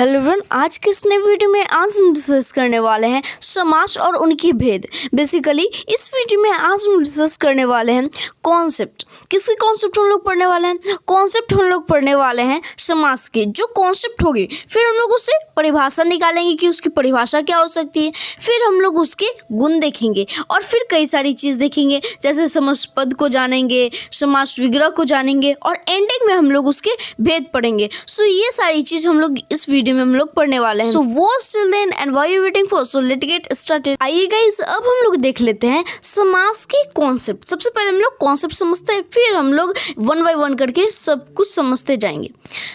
Hello everyone, आज के इस नए वीडियो में आज हम डिस्कस करने वाले हैं समास और उनकी भेद। बेसिकली इस वीडियो में आज हम डिस्कस करने वाले हैं कॉन्सेप्ट। किसके कॉन्सेप्ट हम लोग पढ़ने वाले हैं? कॉन्सेप्ट हम लोग पढ़ने वाले हैं समास के। जो कॉन्सेप्ट होगी फिर हम लोग उससे परिभाषा निकालेंगे कि उसकी परिभाषा क्या हो सकती है। फिर हम लोग उसके गुण देखेंगे और फिर कई सारी चीज़ देखेंगे, जैसे समास पद को जानेंगे, समास विग्रह को जानेंगे और एंडिंग में हम लोग उसके भेद पढ़ेंगे। सो ये सारी चीज़ हम लोग इस वीडियो में हम लोग पढ़ने वाले हैं। So watch till then and why you waiting for, so let's get started. आइए गाइस, अब हम लोग देख लेते हैं समास के कॉन्सेप्ट। सबसे पहले हम लोग कॉन्सेप्ट समझते हैं, फिर हम लोग वन बाय वन करके सब कुछ समझते जाएंगे।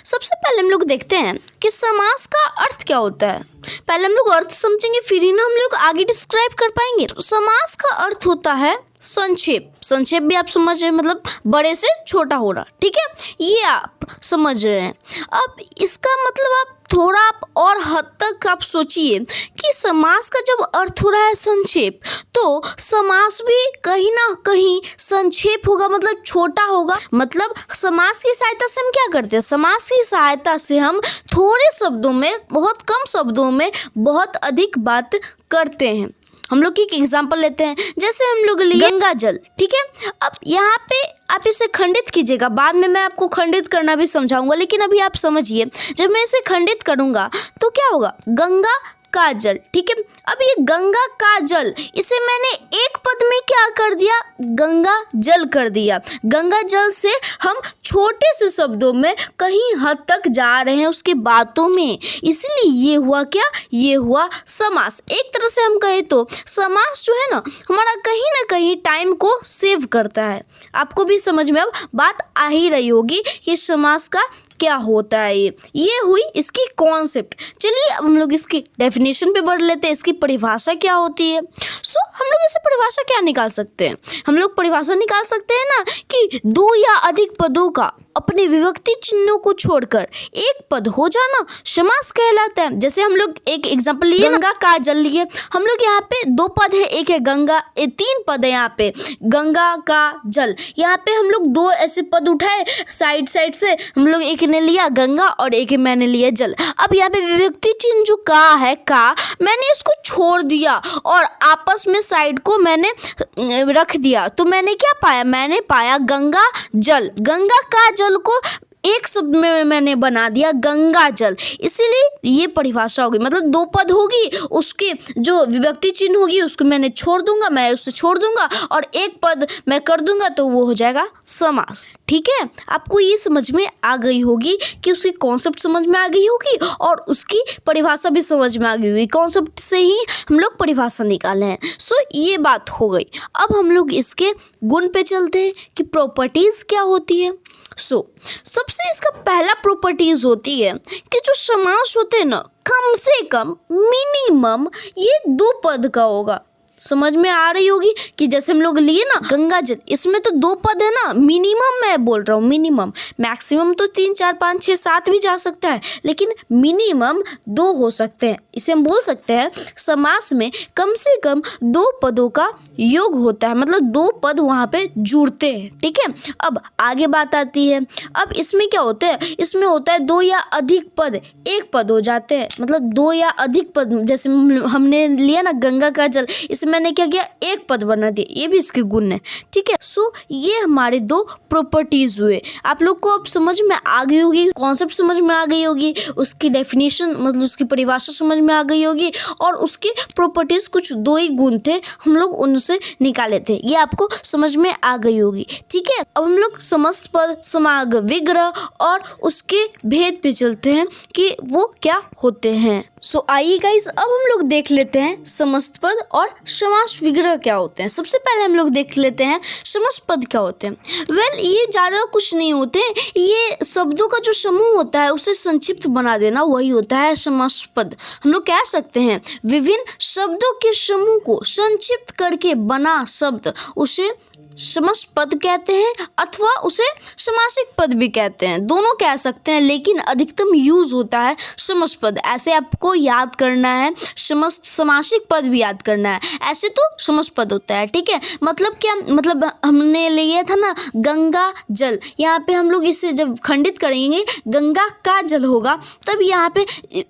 सबसे पहले हम लोग देखते हैं कि समास का अर्थ क्या होता है। पहले हम लोग अर्थ समझेंगे, फिर ही ना हम लोग आगे डिस्क्राइब कर पाएंगे। समास का अर्थ होता है संक्षेप। संक्षेप भी आप समझ रहे हैं, मतलब बड़े से छोटा होना, ठीक है, ये आप समझ रहे हैं। अब इसका मतलब आप थोड़ा और हद तक आप सोचिए कि समास का जब अर्थ हो रहा है संक्षेप, तो समास भी कहीं ना कहीं संक्षेप होगा, मतलब छोटा होगा। मतलब समास की सहायता से हम क्या करते हैं? समास की सहायता से हम थोड़े शब्दों में, बहुत कम शब्दों में बहुत अधिक बात करते हैं। हम लोग एक एग्जाम्पल लेते हैं, जैसे हम लोग लिए गंगा जल, ठीक है। अब यहाँ पे आप इसे खंडित कीजिएगा, बाद में मैं आपको खंडित करना भी समझाऊंगा, लेकिन अभी आप समझिए। जब मैं इसे खंडित करूंगा तो क्या होगा? गंगा का जल, ठीक है। अब ये गंगा का जल, इसे मैंने एक पद में क्या कर दिया? गंगा जल कर दिया। गंगा जल से हम छोटे से शब्दों में कहीं हद तक जा रहे हैं उसके बातों में, इसलिए ये हुआ क्या? ये हुआ समास। एक तरह से हम कहें तो समास जो है ना, हमारा कहीं ना कहीं टाइम को सेव करता है। आपको भी समझ में अब बात आ ही रही होगी कि समास का क्या होता है। ये हुई इसकी कॉन्सेप्ट। चलिए अब हम लोग इसकी डेफिनेशन पे बढ़ लेते हैं, इसकी परिभाषा क्या होती है। सो हम लोग इसे परिभाषा क्या निकाल सकते हैं? हम लोग परिभाषा निकाल सकते हैं ना कि दो या अधिक पदों का अपने विभक्ति चिन्हों को छोड़कर एक पद हो जाना समास कहलाता है। जैसे हम लोग एक एग्जांपल लिए, गंगा का जल लिए। हम लोग यहाँ पे दो पद है, एक है गंगा, तीन पद है यहाँ पे गंगा का जल। यहाँ पे हम लोग दो ऐसे पद उठाए साइड साइड से, हम लोग एक ने लिया गंगा और एक मैंने लिया जल। अब यहाँ पे विभक्ति चिन्ह जो का है, का मैंने इसको छोड़ दिया और आपस में साइड को मैंने रख दिया, तो मैंने क्या पाया? मैंने पाया गंगा जल। गंगा का जल को एक शब्द में मैंने बना दिया गंगा जल, इसीलिए ये परिभाषा होगी। मतलब दो पद होगी, उसके जो विभक्ति चिन्ह होगी उसको मैंने छोड़ दूंगा, मैं उससे छोड़ दूंगा और एक पद मैं कर दूंगा, तो वो हो जाएगा समास। ठीक है, आपको ये समझ में आ गई होगी कि उसकी कॉन्सेप्ट समझ में आ गई होगी और उसकी परिभाषा भी समझ में आ गई होगी। कॉन्सेप्ट से ही हम लोग परिभाषा निकाले हैं। सो ये बात हो गई। अब हम लोग इसके गुण पे चलते हैं कि प्रॉपर्टीज क्या होती है। सबसे इसका पहला प्रॉपर्टीज होती है कि जो समास होते हैं ना, कम से कम मिनिमम ये दो पद का होगा। समझ में आ रही होगी कि जैसे हम लोग लिए ना गंगा जल, इसमें तो दो पद है ना, मिनिमम मैं बोल रहा हूँ, मिनिमम। मैक्सिमम तो 3 4 5 6 7 भी जा सकता है, लेकिन मिनिमम 2 हो सकते हैं। इसे हम बोल सकते हैं समास में कम से कम 2 पदों का योग होता है, मतलब 2 पद वहाँ पे जुड़ते हैं। ठीक है, अब आगे बात आती है। अब इसमें क्या होता है? इसमें होता है 2 या अधिक पद एक पद हो जाते हैं, मतलब 2 या अधिक पद। जैसे हमने लिया ना गंगा का जल, इसमें मैंने क्या किया? एक पद बना दिया, ये भी इसके गुण है। ठीक है, सो ये हमारे 2 प्रॉपर्टीज हुए। आप लोग को अब समझ में आ गई होगी, कॉन्सेप्ट समझ में आ गई होगी, उसकी डेफिनेशन मतलब उसकी परिभाषा समझ में आ गई होगी और उसके प्रॉपर्टीज कुछ 2 ही गुण थे, हम लोग उनसे निकाले थे, ये आपको समझ में आ गई होगी। ठीक है, अब हम लोग समस्त पद, समाग, विग्रह और उसके भेद पे चलते हैं कि वो क्या होते हैं। सो आइए गाइस, अब हम लोग देख लेते हैं समस्त पद और समास विग्रह क्या होते हैं। सबसे पहले हम लोग देख लेते हैं समस्त पद क्या होते हैं। ये ज़्यादा कुछ नहीं होते, ये शब्दों का जो समूह होता है उसे संक्षिप्त बना देना, वही होता है समस्त पद। हम लोग कह सकते हैं विभिन्न शब्दों के समूह को संक्षिप्त करके बना शब्द, उसे समस्त पद कहते हैं अथवा उसे समासिक पद भी कहते हैं, दोनों कह सकते हैं, लेकिन अधिकतम यूज होता है समस्त पद। ऐसे आपको याद करना है, समस्त समासिक पद भी याद करना है, ऐसे तो समस्त पद होता है। ठीक है, मतलब क्या, मतलब हमने लिया था ना गंगा जल, यहाँ पे हम लोग इसे जब खंडित करेंगे गंगा का जल होगा, तब यहाँ पे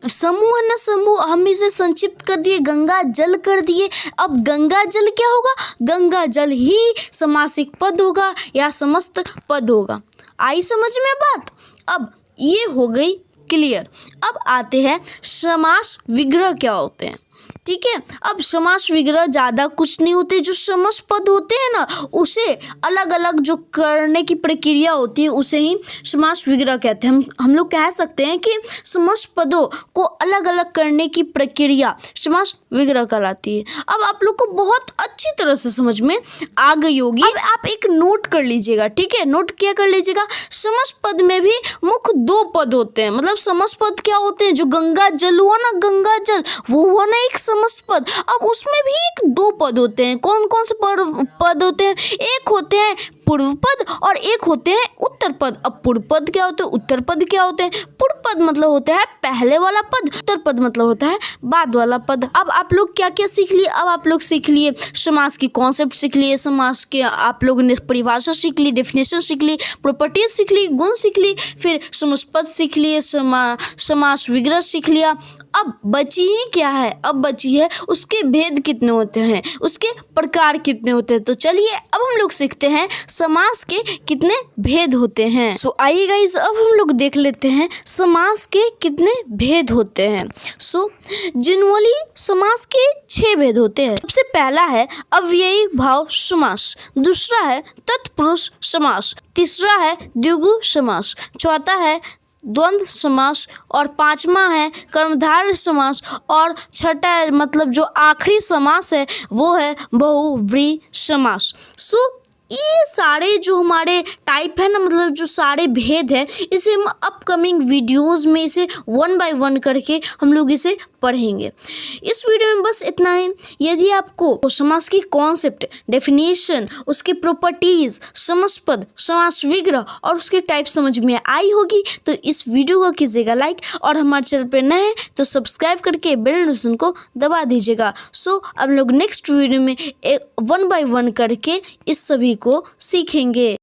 समूह है ना, समूह, हम इसे संक्षिप्त कर दिए, गंगा जल कर दिए। अब गंगा जल क्या होगा, गंगा जल ही समासिक पद होगा या समस्त पद होगा। आई समझ में बात? अब ये हो गई क्लियर। अब आते हैं समास विग्रह क्या होते हैं। ठीक है, अब समास विग्रह ज़्यादा कुछ नहीं होते, जो समस्त पद होते हैं ना उसे अलग अलग जो करने की प्रक्रिया होती है उसे ही समास विग्रह कहते हैं। हम लोग कह सकते हैं कि समस्त पदों को अलग अलग करने की प्रक्रिया समास विग्रह कहलाती है। अब आप लोग को बहुत अच्छी तरह से समझ में आ गई होगी। अब आप एक नोट कर लीजिएगा। ठीक है, नोट क्या कर लीजिएगा, समस्त पद में भी मुख्य दो पद होते हैं। मतलब समस्त पद क्या होते हैं, जो गंगा जल हुआ ना, गंगा जल वो हुआ ना एक समस्त पद। अब उसमें भी एक दो पद होते हैं। कौन कौन से पद होते हैं, एक होते हैं पूर्व पद और एक होते हैं उत्तर पद। अब पूर्व पद क्या होते हैं, उत्तर पद क्या होते हैं। पूर्व पद मतलब होता है पहले वाला पद, उत्तर पद मतलब होता है बाद वाला पद। अब आप लोग क्या क्या सीख लिए, अब आप लोग सीख लिए समास की कॉन्सेप्ट सीख लिए, समास के आप लोगों ने परिभाषा सीख ली, डेफिनेशन सीख ली, प्रॉपर्टीज सीख ली, गुण सीख ली, फिर समस्त पद सीख लिए, समास विग्रह सीख लिया। अब बची ही क्या है, अब बची है उसके भेद कितने होते हैं, उसके प्रकार कितने होते हैं। तो चलिए अब हम लोग सीखते हैं समास के कितने भेद होते हैं। सो आइए गाइस, अब हम लोग देख लेते हैं समास के कितने भेद होते हैं। सो जनरली समास के 6 भेद होते हैं। सबसे पहला है अव्ययी भाव समास, दूसरा है तत्पुरुष समास, तीसरा है द्विगु समास, चौथा है द्वंद्व समास और पांचवा है कर्मधारय समास और छठा मतलब जो आखिरी समास है वो है बहुव्रीहि समास। सो ये सारे जो हमारे टाइप है ना, मतलब जो सारे भेद है, इसे हम अपकमिंग वीडियोस में इसे 1 बाय 1 करके हम लोग इसे पढ़ेंगे। इस वीडियो में बस इतना ही। यदि आपको समास की कॉन्सेप्ट, डेफिनेशन, उसके प्रॉपर्टीज, समस्त पद, समास विग्रह और उसके टाइप समझ में आई होगी तो इस वीडियो को कीजिएगा लाइक, और हमारे चैनल पर नए हैं तो सब्सक्राइब करके बेल नोटिफिकेशन को दबा दीजिएगा। सो अब लोग नेक्स्ट वीडियो में 1 बाय 1 करके इस सभी को सीखेंगे।